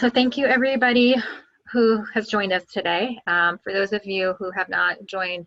So thank you everybody who has joined us today. For those of you who have not joined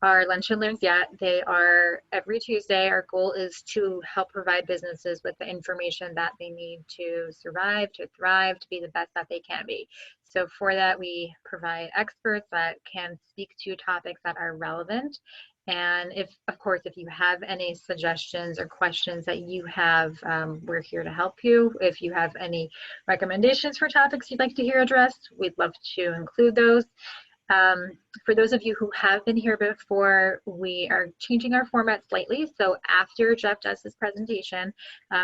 our Lunch and Learns yet, they are every Tuesday. Our goal is to help provide businesses with the information that they need to survive, to thrive, to be the best that they can be. So for that, we provide experts that can speak to topics that are relevant. And of course, if you have any suggestions or questions that you have, we're here to help you. If you have any recommendations for topics you'd like to hear addressed, we'd love to include those. For those of you who have been here before, we are changing our format slightly. So after Jeff does his presentation,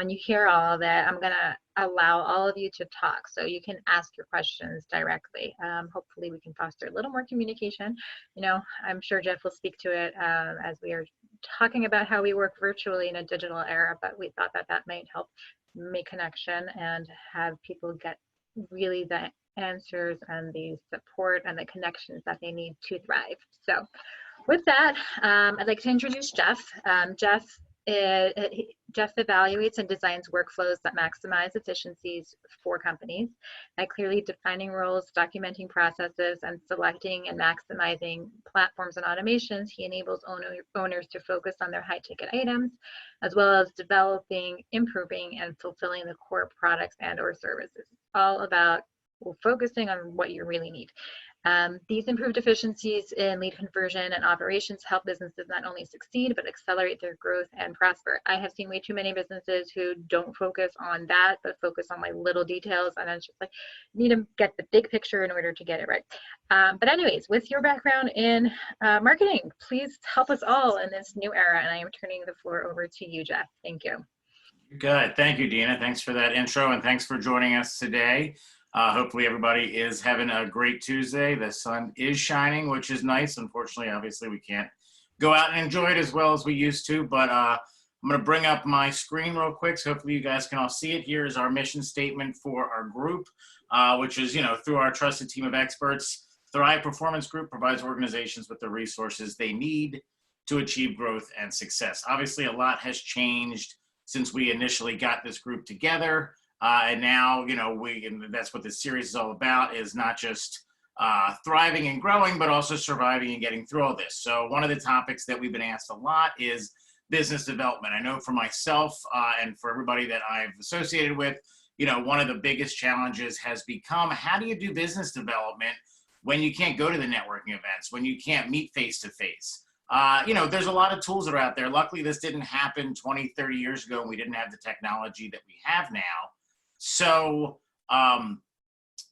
you hear all of it, I'm gonna allow all of you to talk. So you can ask your questions directly. Hopefully we can foster a little more communication. You know, I'm sure Jeff will speak to it as we are talking about how we work virtually in a digital era, but we thought that that might help make connection and have people get really the answers and the support and the connections that they need to thrive. So with that, I'd like to introduce Jeff. Jeff evaluates and designs workflows that maximize efficiencies for companies by clearly defining roles, documenting processes, and selecting and maximizing platforms and automations. He enables owners to focus on their high-ticket items, as well as developing, improving, and fulfilling the core products and or services. It's all about focusing on what you really need. These improved efficiencies in lead conversion and operations help businesses not only succeed, but accelerate their growth and prosper. I have seen way too many businesses who don't focus on that, but focus on like little details. And it's just like, you need to get the big picture in order to get it right. But anyways, with your background in marketing, please help us all in this new era. And I am turning the floor over to you, Jeff. Thank you. Good. Thank you, Deena. Thanks for that intro, and thanks for joining us today. Hopefully everybody is having a great Tuesday. The sun is shining, which is nice. Unfortunately, obviously, we can't go out and enjoy it as well as we used to, but I'm going to bring up my screen real quick, so hopefully you guys can all see it. Here is our mission statement for our group, which is, through our trusted team of experts, Thrive Performance Group provides organizations with the resources they need to achieve growth and success. Obviously, a lot has changed since we initially got this group together. And now, and that's what this series is all about, is not just thriving and growing, but also surviving and getting through all this. So one of the topics that we've been asked a lot is business development. I know for myself and for everybody that I've associated with, one of the biggest challenges has become, how do you do business development when you can't go to the networking events, when you can't meet face-to-face? There's a lot of tools that are out there. Luckily, this didn't happen 20, 30 years ago, and we didn't have the technology that we have now. So,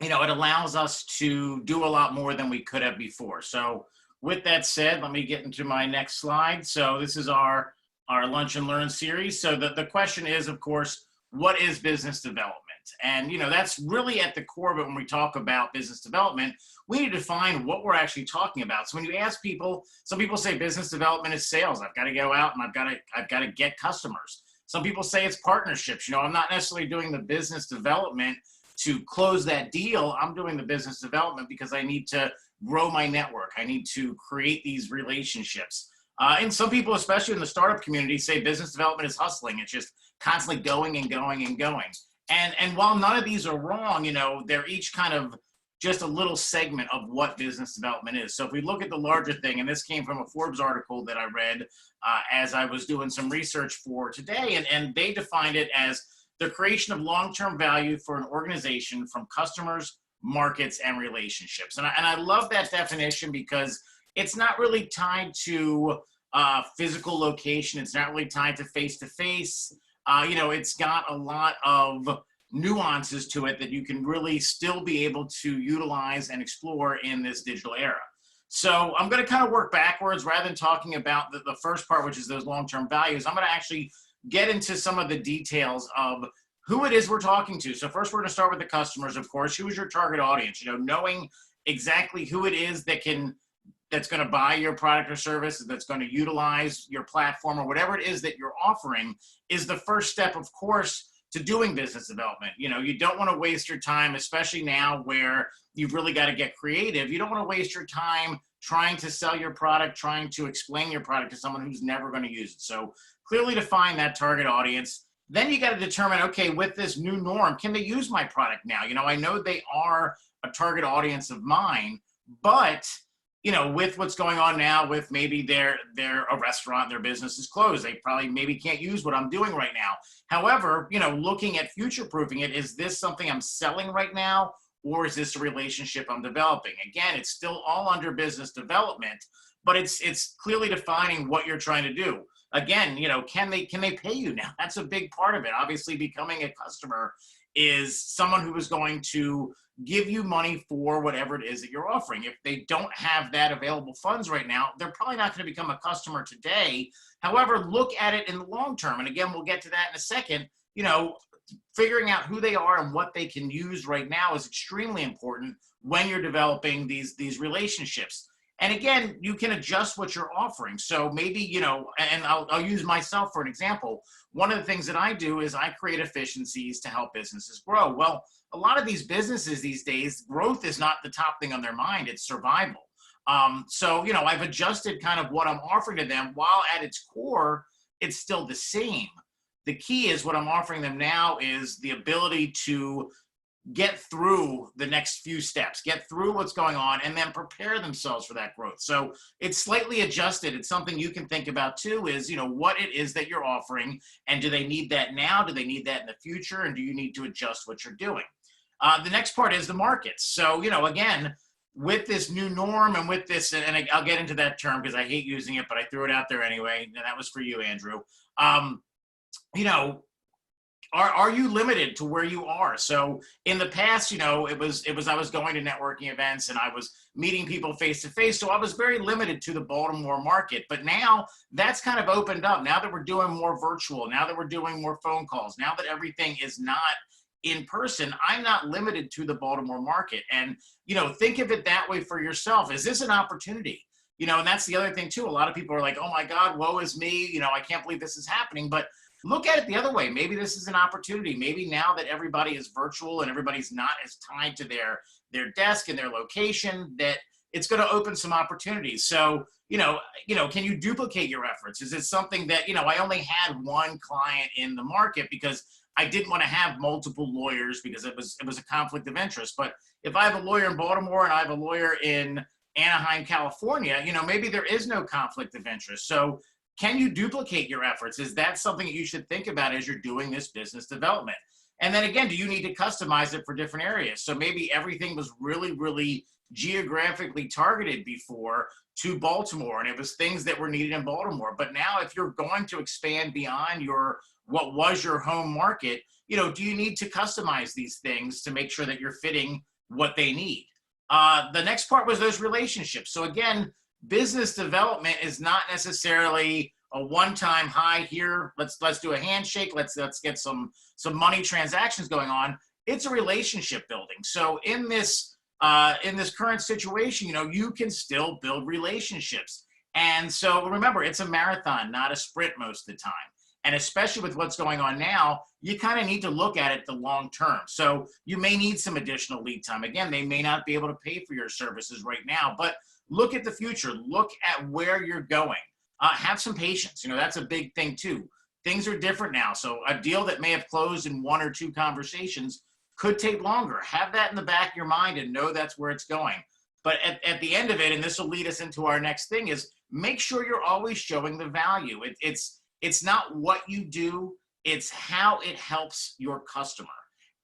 it allows us to do a lot more than we could have before. So with that said, let me get into my next slide. So this is our Lunch and Learn series. So the question is, of course, what is business development? And, that's really at the core of it when we talk about business development. We need to define what we're actually talking about. So when you ask people, some people say business development is sales. I've got to go out and I've got to get customers. Some people say it's partnerships. I'm not necessarily doing the business development to close that deal. I'm doing the business development because I need to grow my network. I need to create these relationships. And some people, especially in the startup community, say business development is hustling. It's just constantly going and going and going. And while none of these are wrong, they're each kind of just a little segment of what business development is. So if we look at the larger thing, and this came from a Forbes article that I read as I was doing some research for today, and they defined it as the creation of long-term value for an organization from customers, markets, and relationships. And I love that definition because it's not really tied to physical location. It's not really tied to face-to-face. It's got a lot of nuances to it that you can really still be able to utilize and explore in this digital era. So I'm going to kind of work backwards rather than talking about the first part, which is those long-term values. I'm going to actually get into some of the details of who it is we're talking to. So first, we're going to start with the customers, of course. Who is your target audience? Knowing exactly who it is that's going to buy your product or service, that's going to utilize your platform or whatever it is that you're offering is the first step, of course, to doing business development. You don't want to waste your time, especially now where you've really got to get creative. You don't want to waste your time trying to sell your product, trying to explain your product to someone who's never going to use it. So clearly define that target audience. Then you got to determine, okay, with this new norm, can they use my product now? I know they are a target audience of mine, but with what's going on now, with maybe they're a restaurant, their business is closed. They probably maybe can't use what I'm doing right now. However, looking at future proofing it, is this something I'm selling right now? Or is this a relationship I'm developing? Again, it's still all under business development, but it's clearly defining what you're trying to do. Again, can they pay you now? That's a big part of it. Obviously, becoming a customer is someone who is going to give you money for whatever it is that you're offering. If they don't have that available funds right now, they're probably not going to become a customer today. However, look at it in the long term. And again, we'll get to that in a second. Figuring out who they are and what they can use right now is extremely important when you're developing these relationships. And again, you can adjust what you're offering. So maybe, and I'll use myself for an example. One of the things that I do is I create efficiencies to help businesses grow. Well, a lot of these businesses these days, growth is not the top thing on their mind, it's survival. So, I've adjusted kind of what I'm offering to them, while at its core, it's still the same. The key is what I'm offering them now is the ability to get through the next few steps, get through what's going on, and then prepare themselves for that growth. So it's slightly adjusted. It's something you can think about too, is, what it is that you're offering, and do they need that now? Do they need that in the future? And do you need to adjust what you're doing? The next part is the markets. So, again, with this new norm and with this, and I'll get into that term because I hate using it, but I threw it out there anyway. And that was for you, Andrew. Are you limited to where you are? So in the past, it was I was going to networking events and I was meeting people face to face. So I was very limited to the Baltimore market. But now that's kind of opened up. Now that we're doing more virtual, now that we're doing more phone calls, now that everything is not in person, I'm not limited to the Baltimore market. And, think of it that way for yourself. Is this an opportunity? And that's the other thing too. A lot of people are like, oh my God, woe is me. I can't believe this is happening. But look at it the other way. Maybe this is an opportunity. Maybe now that everybody is virtual and everybody's not as tied to their desk and their location, that it's going to open some opportunities. So, can you duplicate your efforts? Is it something that, I only had one client in the market because I didn't want to have multiple lawyers because it was a conflict of interest. But if I have a lawyer in Baltimore and I have a lawyer in Anaheim, California, maybe there is no conflict of interest. So can you duplicate your efforts? Is that something that you should think about as you're doing this business development? And then again, do you need to customize it for different areas? So maybe everything was really, really geographically targeted before to Baltimore, and it was things that were needed in Baltimore. But now if you're going to expand beyond what was your home market, do you need to customize these things to make sure that you're fitting what they need? The next part was those relationships. So again, business development is not necessarily a one-time hi here. Let's do a handshake. Let's get some money transactions going on. It's a relationship building. So in this current situation, you can still build relationships. And so remember, it's a marathon, not a sprint most of the time. And especially with what's going on now, you kind of need to look at it the long term. So you may need some additional lead time. Again, they may not be able to pay for your services right now, but look at the future. Look at where you're going. Have some patience. That's a big thing too. Things are different now. So a deal that may have closed in one or two conversations could take longer. Have that in the back of your mind and know that's where it's going. But at the end of it, and this will lead us into our next thing, is make sure you're always showing the value. It's not what you do, it's how it helps your customer.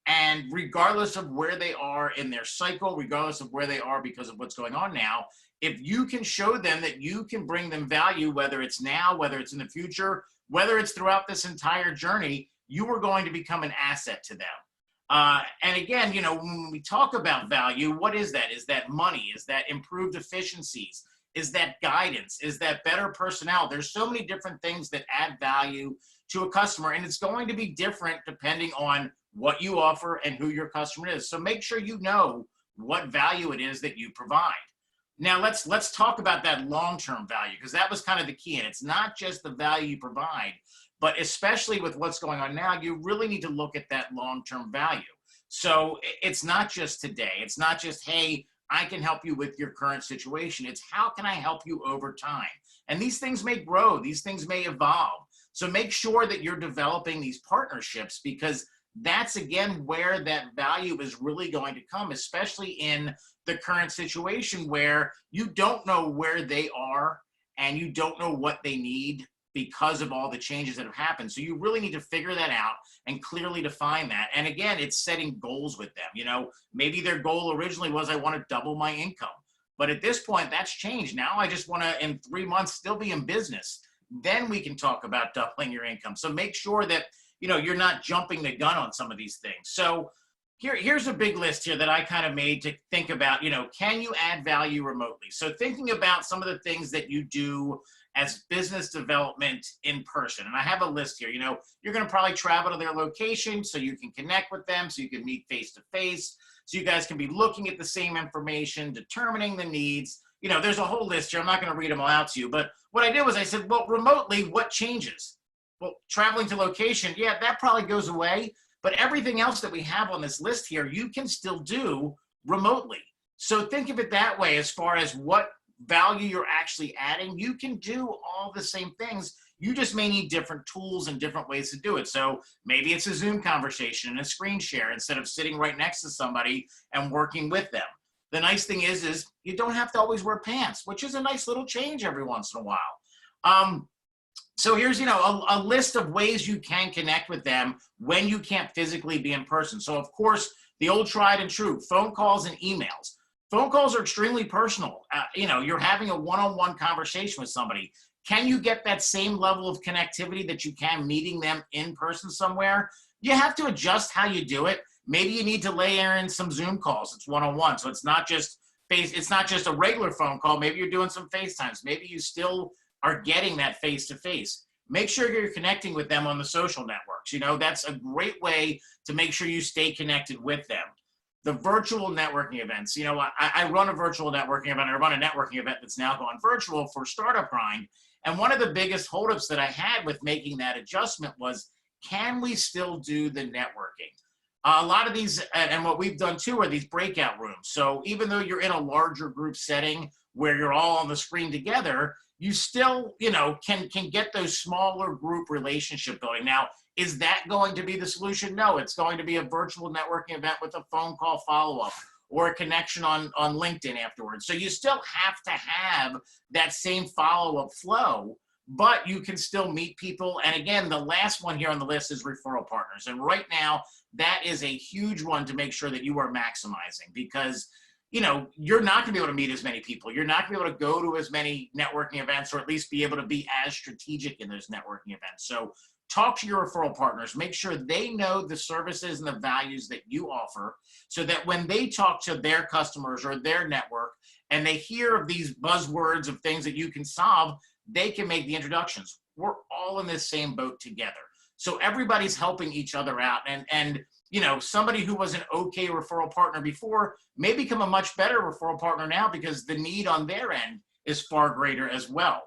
And regardless of where they are in their cycle, regardless of where they are because of what's going on now, if you can show them that you can bring them value, whether it's now, whether it's in the future, whether it's throughout this entire journey, you are going to become an asset to them. And again, when we talk about value, what is that? Is that money? Is that improved efficiencies? Is that guidance? Is that better personnel? There's so many different things that add value to a customer, and it's going to be different depending on what you offer and who your customer is. So make sure you know what value it is that you provide. Now let's talk about that long-term value, because that was kind of the key. And it's not just the value you provide, but especially with what's going on now, you really need to look at that long-term value. So it's not just today. It's not just, hey, I can help you with your current situation. It's how can I help you over time? And these things may grow. These things may evolve. So make sure that you're developing these partnerships, because that's again where that value is really going to come, especially in the current situation where you don't know where they are and you don't know what they need because of all the changes that have happened. So you really need to figure that out and clearly define that. And again, it's setting goals with them. You know, maybe their goal originally was, I want to double my income. But at this point, that's changed. Now I just want to, in 3 months, still be in business. Then we can talk about doubling your income. So make sure that, you know, you're not jumping the gun on some of these things. So here's a big list here that I kind of made to think about, you know, can you add value remotely? So thinking about some of the things that you do as business development in person. And I have a list here. You know, you're going to probably travel to their location so you can connect with them, so you can meet face to face, so you guys can be looking at the same information, determining the needs. You know, there's a whole list here. I'm not going to read them all out to you. But what I did was I said, well, remotely, what changes? Well, traveling to location, yeah, that probably goes away. But everything else that we have on this list here, you can still do remotely. So think of it that way as far as what value you're actually adding. You can do all the same things. You just may need different tools and different ways to do it. So maybe it's a Zoom conversation and a screen share instead of sitting right next to somebody and working with them. The nice thing is you don't have to always wear pants, which is a nice little change every once in a while. So here's, you know, a list of ways you can connect with them when you can't physically be in person. So of course, the old tried and true, phone calls and emails. Phone calls are extremely personal. You know, you're having a one-on-one conversation with somebody. Can you get that same level of connectivity that you can meeting them in person somewhere? You have to adjust how you do it. Maybe you need to layer in some Zoom calls. It's one-on-one, so it's not just a regular phone call. Maybe you're doing some FaceTimes. Maybe you still are getting that face-to-face. Make sure you're connecting with them on the social networks. You know, that's a great way to make sure you stay connected with them. The virtual networking events. You know, I run a virtual networking event. I run a networking event that's now gone virtual for Startup Grind. And one of the biggest holdups that I had with making that adjustment was, can we still do the networking? A lot of these, and what we've done too, are these breakout rooms. So even though you're in a larger group setting where you're all on the screen together, you still, you know, can get those smaller group relationship building. Now, is that going to be the solution? No, it's going to be a virtual networking event with a phone call follow-up or a connection on LinkedIn afterwards. So you still have to have that same follow-up flow, but you can still meet people. And again, the last one here on the list is referral partners. And right now, that is a huge one to make sure that you are maximizing, because you know, you're not going to be able to meet as many people. You're not going to be able to go to as many networking events, or at least be able to be as strategic in those networking events. So talk to your referral partners. Make sure they know the services and the values that you offer, so that when they talk to their customers or their network and they hear of these buzzwords of things that you can solve, they can make the introductions. We're all in this same boat together. So everybody's helping each other out. And you know, somebody who was an okay referral partner before may become a much better referral partner now, because the need on their end is far greater as well.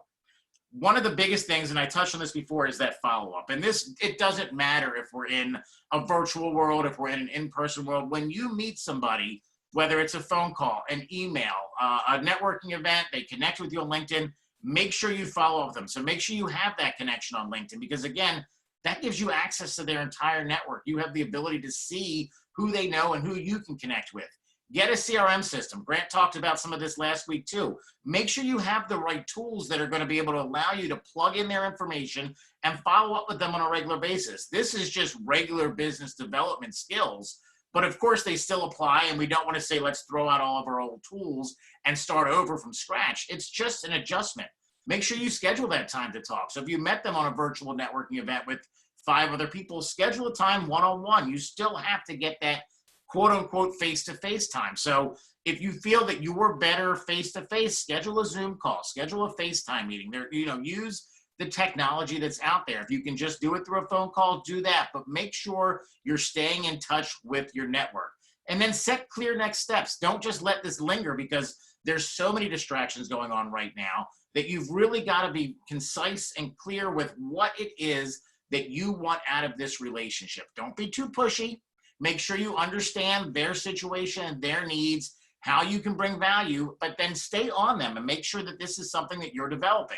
One of the biggest things, and I touched on this before, is that follow-up. And this, it doesn't matter if we're in a virtual world, if we're in an in-person world. When you meet somebody, whether it's a phone call, an email, a networking event, they connect with you on LinkedIn, make sure you follow up with them. So make sure you have that connection on LinkedIn, because again, that gives you access to their entire network. You have the ability to see who they know and who you can connect with. Get a CRM system. Grant talked about some of this last week too. Make sure you have the right tools that are going to be able to allow you to plug in their information and follow up with them on a regular basis. This is just regular business development skills, but of course they still apply, and we don't want to say, let's throw out all of our old tools and start over from scratch. It's just an adjustment. Make sure you schedule that time to talk. So if you met them on a virtual networking event with 5 other people, schedule a time one-on-one. You still have to get that quote-unquote face-to-face time. So if you feel that you were better face-to-face, schedule a Zoom call, schedule a FaceTime meeting. There, you know, use the technology that's out there. If you can just do it through a phone call, do that. But make sure you're staying in touch with your network. And then set clear next steps. Don't just let this linger, because there's so many distractions going on right now that you've really got to be concise and clear with what it is that you want out of this relationship. Don't be too pushy. Make sure you understand their situation and their needs, how you can bring value, but then stay on them and make sure that this is something that you're developing.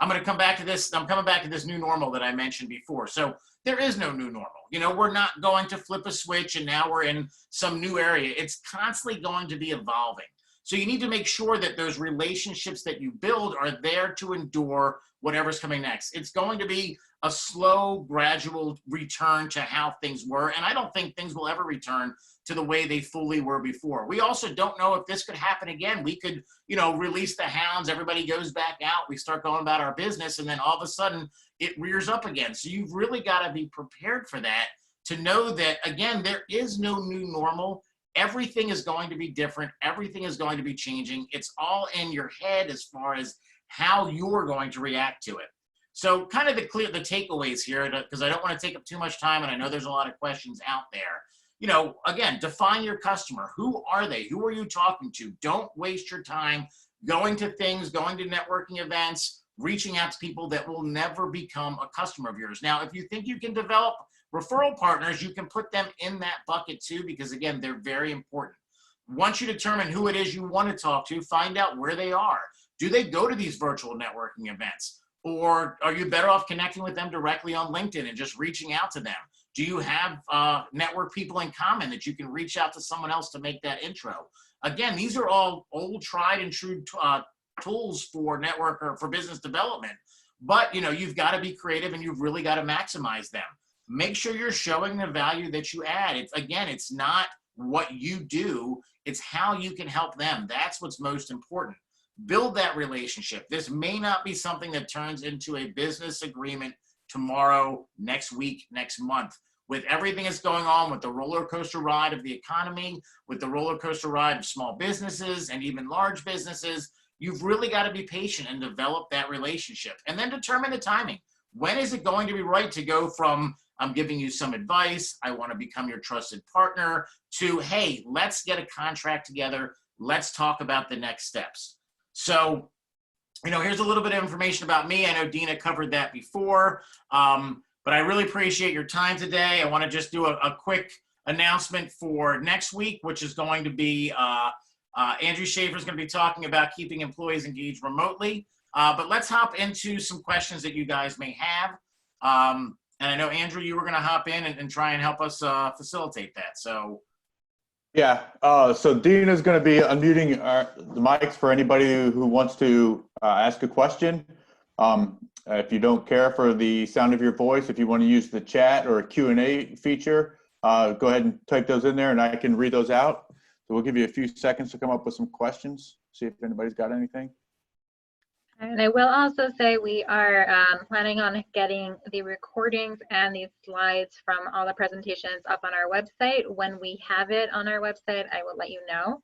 I'm going to come back to this. I'm coming back to this new normal that I mentioned before. So there is no new normal. You know, we're not going to flip a switch and now we're in some new area. It's constantly going to be evolving. So you need to make sure that those relationships that you build are there to endure whatever's coming next. It's going to be a slow, gradual return to how things were. And I don't think things will ever return to the way they fully were before. We also don't know if this could happen again. We could, you know, release the hounds, everybody goes back out, we start going about our business, and then all of a sudden it rears up again. So you've really got to be prepared for that, to know that, again, there is no new normal. Everything is going to be different. Everything is going to be changing. It's all in your head as far as how you're going to react to it. So kind of the takeaways here, because I don't want to take up too much time, and I know there's a lot of questions out there. You know, again, define your customer. Who are they? Who are you talking to? Don't waste your time going to things, going to networking events, reaching out to people that will never become a customer of yours. Now, if you think you can develop referral partners, you can put them in that bucket too, because again, they're very important. Once you determine who it is you want to talk to, find out where they are. Do they go to these virtual networking events? Or are you better off connecting with them directly on LinkedIn and just reaching out to them? Do you have network people in common that you can reach out to someone else to make that intro? Again, these are all old, tried and true tools for network or for business development. But, you know, you've got to be creative and you've really got to maximize them. Make sure you're showing the value that you add. It's not what you do, it's how you can help them. That's what's most important. Build that relationship. This may not be something that turns into a business agreement tomorrow, next week, next month. With everything that's going on with the roller coaster ride of the economy, with the roller coaster ride of small businesses and even large businesses, you've really got to be patient and develop that relationship. And then determine the timing. When is it going to be right to go from, I'm giving you some advice, I want to become your trusted partner, to, hey, let's get a contract together, let's talk about the next steps. So, you know, here's a little bit of information about me. I know Deena covered that before, but I really appreciate your time today. I want to just do a quick announcement for next week, which is going to be, Andrew Shaffer is going to be talking about keeping employees engaged remotely. But let's hop into some questions that you guys may have. And I know, Andrew, you were going to hop in and try and help us facilitate that. So. Yeah, so Deena's going to be unmuting the mics for anybody who wants to ask a question. If you don't care for the sound of your voice, if you want to use the chat or a Q&A feature, go ahead and type those in there and I can read those out. So we'll give you a few seconds to come up with some questions, see if anybody's got anything. And I will also say we are planning on getting the recordings and the slides from all the presentations up on our website. When we have it on our website, I will let you know.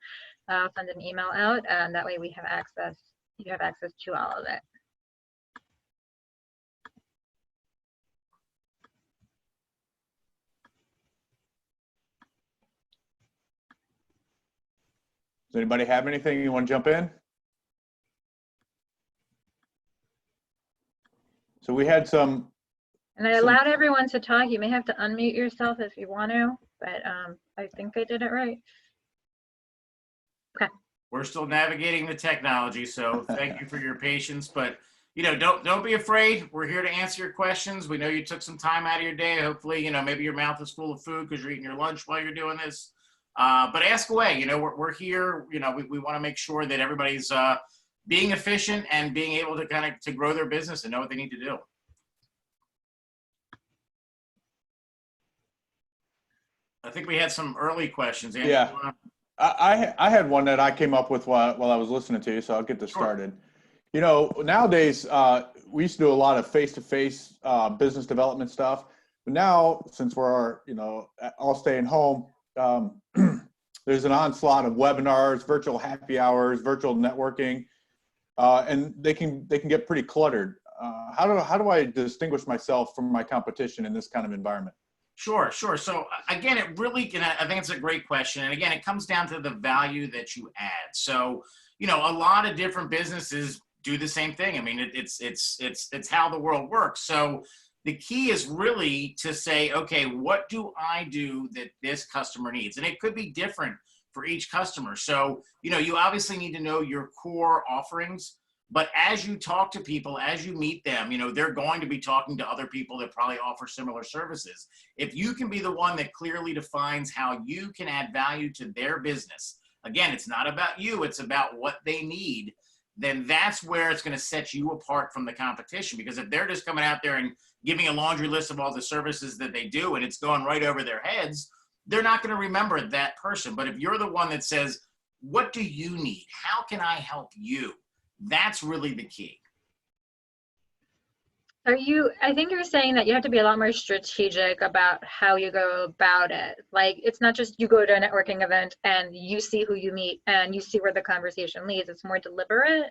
I'll send an email out, and that way we have access. You have access to all of it. Does anybody have anything you want to jump in? So we had some. And I allowed everyone to talk. You may have to unmute yourself if you want to, but I think I did it right. Okay. We're still navigating the technology, so thank you for your patience. But you know, don't be afraid. We're here to answer your questions. We know you took some time out of your day. Hopefully, you know, maybe your mouth is full of food because you're eating your lunch while you're doing this. But ask away. You know, we're here. You know, we want to make sure that everybody's being efficient and being able to kind of to grow their business and know what they need to do. I think we had some early questions. Andy, yeah, I had one that I came up with while I was listening to you, so I'll get this started. You know, nowadays we used to do a lot of face-to-face business development stuff, but now since we're all staying home, there's an onslaught of webinars, virtual happy hours, virtual networking. And they can get pretty cluttered. How do I distinguish myself from my competition in this kind of environment? Sure. So again, I think it's a great question. And again, it comes down to the value that you add. So, you know, a lot of different businesses do the same thing. I mean, it's how the world works. So the key is really to say, okay, what do I do that this customer needs? And it could be different for each customer. So, you know, you obviously need to know your core offerings, But as you talk to people, as you meet them, they're going to be talking to other people that probably offer similar services. If you can be the one that clearly defines how you can add value to their business, again, it's not about you, it's about what they need, then that's where it's going to set you apart from the competition. Because if they're just coming out there and giving a laundry list of all the services that they do and it's going right over their heads, they're not going to remember that person. But if you're the one that says, what do you need? How can I help you? That's really the key. I think you're saying that you have to be a lot more strategic about how you go about it. Like, it's not just you go to a networking event and you see who you meet and you see where the conversation leads. It's more deliberate.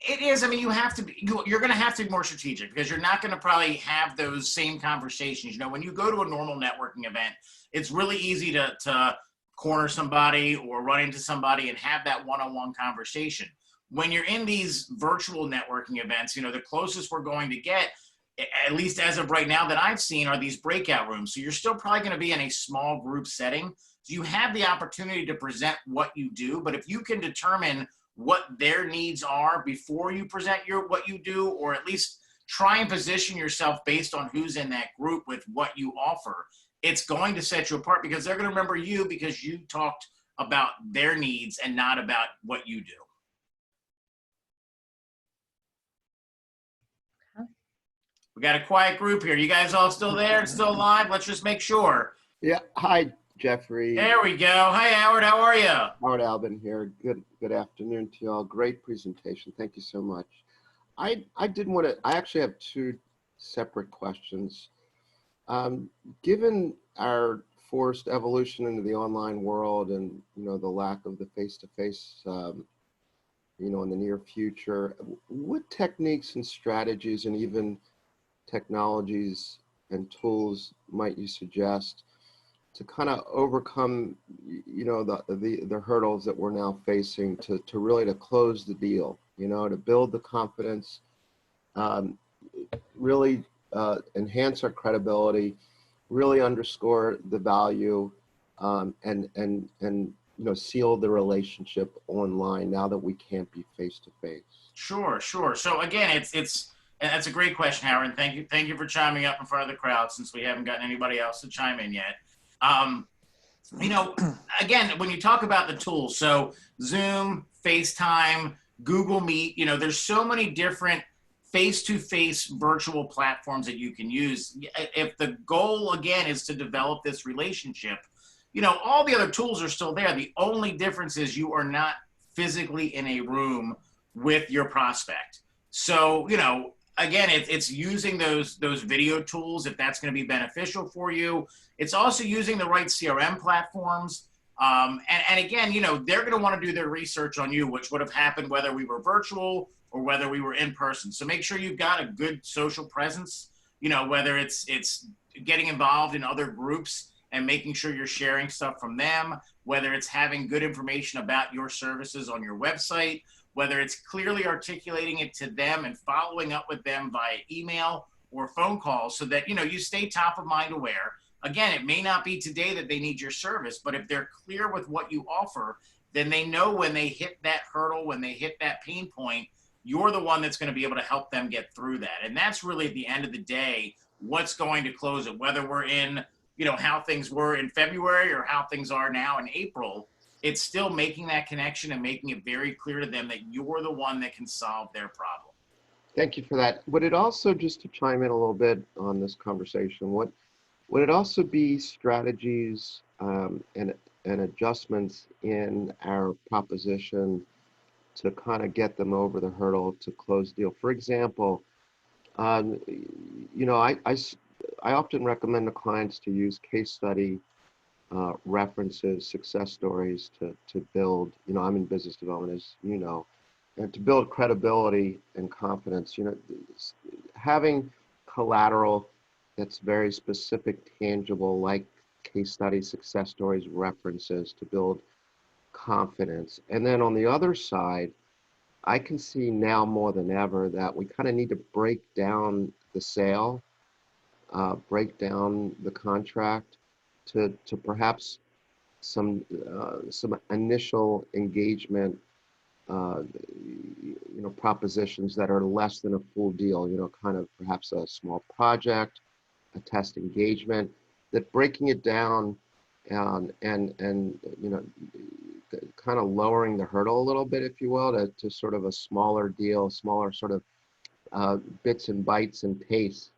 It is. I mean, you have to be, you're going to have to be more strategic, because you're not going to probably have those same conversations. When you go to a normal networking event, it's really easy to corner somebody or run into somebody and have that one-on-one conversation. When you're in these virtual networking events, the closest we're going to get, at least as of right now that I've seen, are these breakout rooms. So you're still probably going to be in a small group setting. So you have the opportunity to present what you do, but if you can determine what their needs are before you present what you do, or at least try and position yourself based on who's in that group with what you offer, it's going to set you apart, because they're going to remember you because you talked about their needs and not about what you do. We got a quiet group here. You guys all still there and still alive? Let's just make sure. Yeah. Hi, Jeffrey. There we go. Hi, Howard. How are you? Howard Albin here. Good afternoon to you all. Great presentation. Thank you so much. I actually have two separate questions. Given our forced evolution into the online world and, the lack of the face-to-face, in the near future, what techniques and strategies and even technologies and tools might you suggest to kind of overcome, the hurdles that we're now facing to really to close the deal, to build the confidence, really enhance our credibility, really underscore the value, and seal the relationship online now that we can't be face to face? Sure. So again, that's a great question, Howard. Thank you for chiming up in front of the crowd, since we haven't gotten anybody else to chime in yet. Again, when you talk about the tools, so Zoom, FaceTime, Google Meet, there's so many different face-to-face virtual platforms that you can use. If the goal, again, is to develop this relationship, all the other tools are still there. The only difference is you are not physically in a room with your prospect. So, again, it's using those video tools if that's going to be beneficial for you. It's also using the right CRM platforms. And again, they're going to want to do their research on you, which would have happened whether we were virtual or whether we were in person. So make sure you've got a good social presence, whether it's getting involved in other groups and making sure you're sharing stuff from them, whether it's having good information about your services on your website, whether it's clearly articulating it to them and following up with them via email or phone calls, so that, you stay top of mind aware. Again, it may not be today that they need your service, but if they're clear with what you offer, then they know when they hit that hurdle, when they hit that pain point, you're the one that's going to be able to help them get through that. And that's really, at the end of the day, what's going to close it, whether we're in, how things were in February or how things are now in April. It's still making that connection and making it very clear to them that you're the one that can solve their problem. Thank you for that. Would it also, just to chime in a little bit on this conversation, would it also be strategies and adjustments in our proposition to kind of get them over the hurdle to close the deal? For example, I often recommend to clients to use case study references, success stories to build, I'm in business development, as you know, and to build credibility and confidence. Having collateral that's very specific, tangible, like case studies, success stories, references to build confidence. And then on the other side, I can see now more than ever that we kind of need to break down the sale, break down the contract, to perhaps some initial engagement propositions that are less than a full deal, kind of perhaps a small project, a test engagement, that breaking it down and kind of lowering the hurdle a little bit, if you will, to sort of a smaller deal, smaller sort of bits and bytes and pace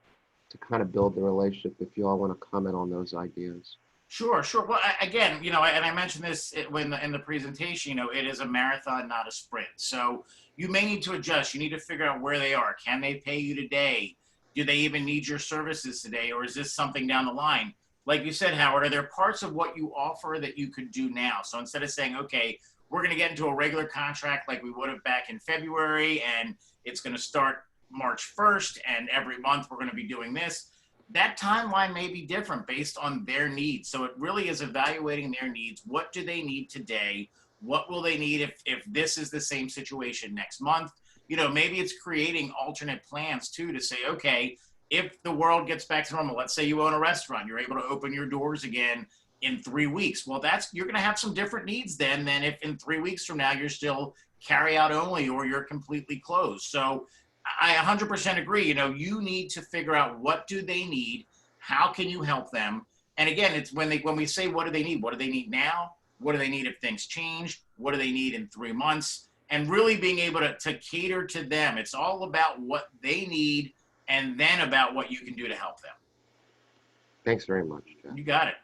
to kind of build the relationship, if you all want to comment on those ideas. Sure, sure. Well, again, and I mentioned this in the presentation, it is a marathon, not a sprint. So you may need to adjust. You need to figure out where they are. Can they pay you today? Do they even need your services today? Or is this something down the line? Like you said, Howard, are there parts of what you offer that you could do now? So instead of saying, okay, we're going to get into a regular contract like we would have back in February, and it's going to start March 1st, and every month we're going to be doing this. That timeline may be different based on their needs. So it really is evaluating their needs. What do they need today? What will they need if this is the same situation next month? Maybe it's creating alternate plans too, to say, okay, if the world gets back to normal, let's say you own a restaurant, you're able to open your doors again in 3 weeks. Well, you're going to have some different needs then than if in 3 weeks from now you're still carry out only or you're completely closed. So I 100% agree. You need to figure out what do they need, how can you help them, and again, it's when we say what do they need? What do they need now? What do they need if things change? What do they need in 3 months? And really being able to cater to them. It's all about what they need, and then about what you can do to help them. Thanks very much, Jeff. You got it.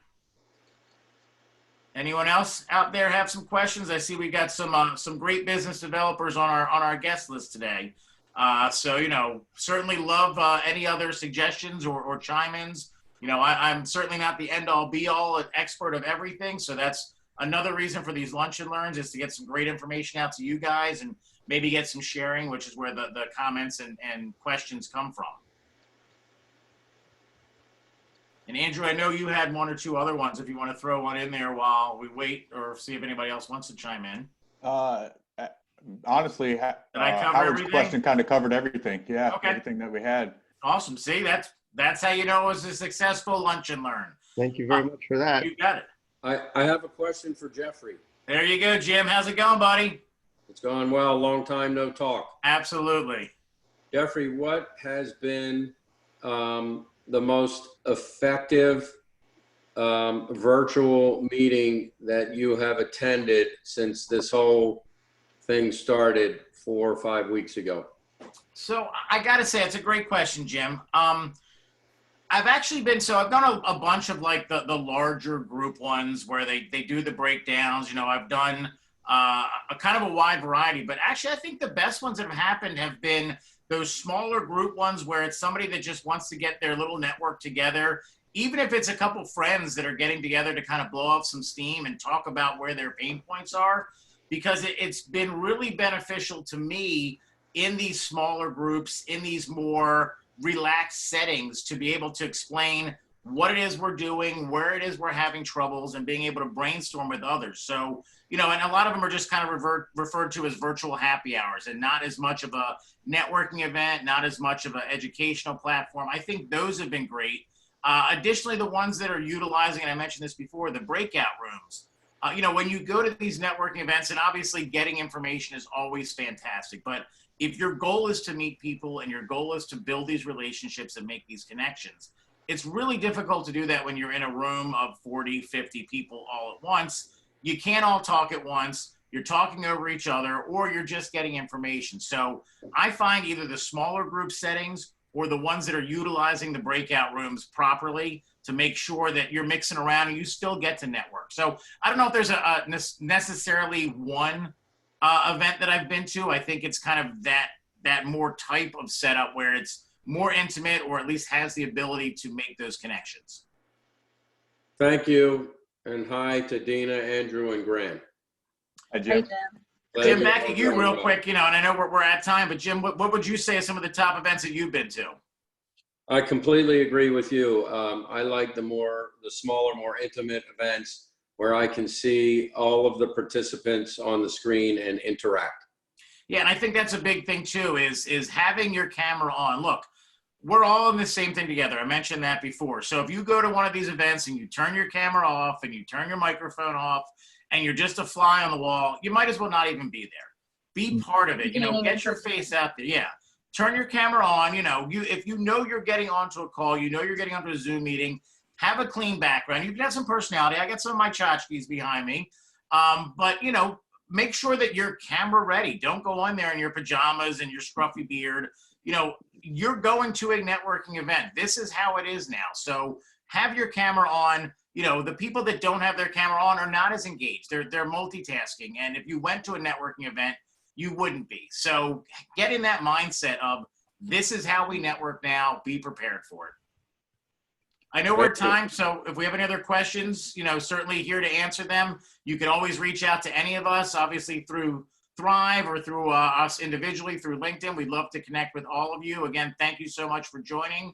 Anyone else out there have some questions? I see we got some great business developers on our guest list today. So, certainly love any other suggestions or chime-ins. I'm certainly not the end-all, be-all expert of everything. So that's another reason for these lunch and learns, is to get some great information out to you guys and maybe get some sharing, which is where the comments and questions come from. And Andrew, I know you had one or two other ones. If you want to throw one in there while we wait or see if anybody else wants to chime in. Honestly, Howard's question kind of covered everything. Yeah, okay. Everything that we had. Awesome. See, that's how you know it was a successful lunch and learn. Thank you very much for that. You got it. I have a question for Jeffrey. There you go, Jim. How's it going, buddy? It's going well. Long time no talk. Absolutely. Jeffrey, what has been the most effective virtual meeting that you have attended since this whole thing started 4 or 5 weeks ago? So I got to say, it's a great question, Jim. I've done a bunch of like the larger group ones where they do the breakdowns. I've done a kind of a wide variety, but actually I think the best ones that have happened have been those smaller group ones where it's somebody that just wants to get their little network together, even if it's a couple friends that are getting together to kind of blow off some steam and talk about where their pain points are, because it's been really beneficial to me in these smaller groups, in these more relaxed settings, to be able to explain what it is we're doing, where it is we're having troubles, and being able to brainstorm with others. So, and a lot of them are just kind of referred to as virtual happy hours, and not as much of a networking event, not as much of an educational platform. I think those have been great. Additionally, the ones that are utilizing, and I mentioned this before, the breakout rooms. When you go to these networking events, and obviously getting information is always fantastic, but if your goal is to meet people and your goal is to build these relationships and make these connections, it's really difficult to do that when you're in a room of 40, 50 people all at once. You can't all talk at once. You're talking over each other, or you're just getting information. So I find either the smaller group settings or the ones that are utilizing the breakout rooms properly to make sure that you're mixing around and you still get to network. So I don't know if there's a necessarily one event that I've been to. I think it's kind of that more type of setup where it's more intimate, or at least has the ability to make those connections. Thank you, and hi to Deena, Andrew, and Grant. Hi, Jim. Jim, back at you real quick, and I know we're at time, but Jim, what would you say are some of the top events that you've been to? I completely agree with you. I like the smaller, more intimate events where I can see all of the participants on the screen and interact. Yeah, and I think that's a big thing too, is having your camera on. Look, we're all in the same thing together. I mentioned that before. So if you go to one of these events and you turn your camera off and you turn your microphone off and you're just a fly on the wall, you might as well not even be there. Be part of it. You know, get your face out there. Yeah. Turn your camera on. You know, if you know you're getting onto a call, you know you're getting onto a Zoom meeting, have a clean background. You can have some personality. I got some of my tchotchkes behind me. But, you know, make sure that you're camera ready. Don't go on there in your pajamas and your scruffy beard. You know, you're going to a networking event. This is how it is now. So have your camera on. You know, the people that don't have their camera on are not as engaged. They're multitasking. And if you went to a networking event, you wouldn't be. So get in that mindset of this is how we network now. Be prepared for it. I know we're at time, so if we have any other questions, you know, certainly here to answer them. You can always reach out to any of us, obviously through Thrive or through us individually through LinkedIn. We'd love to connect with all of you. Again, thank you so much for joining.